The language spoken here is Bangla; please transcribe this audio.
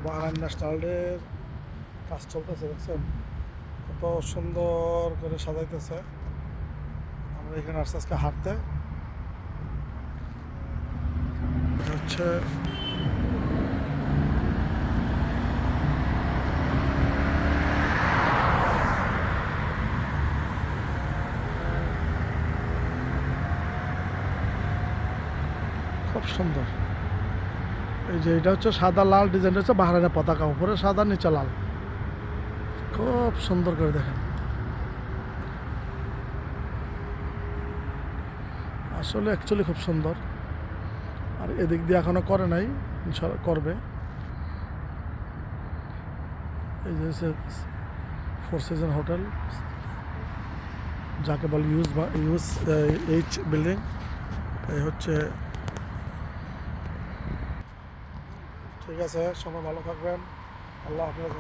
বাহরাইন ন্যাশনালের কাজ চলতেছে, দেখছেন কত সুন্দর করে সাজাইতেছে। আমরা এখানে আসছি আজকে হাঁটতে। এটা হচ্ছে খুব সুন্দর। এই যে এটা হচ্ছে সাদা লাল ডিজাইন, হচ্ছে বাহরাইনের পতাকা, উপরে সাদা নিচে লাল, খুব সুন্দর করে দেখেন। আসলে অ্যাকচুয়ালি খুব সুন্দর। আর এদিক দিয়ে এখনো করে নাই, ইনশাআল্লাহ করবে। এই যে হচ্ছে ফোর সিজন হোটেল, যাকে বলে ইউএস বিল্ডিং। এই হচ্ছে, ঠিক আছে, সবাই ভালো থাকবেন। আল্লাহ হাফেজ।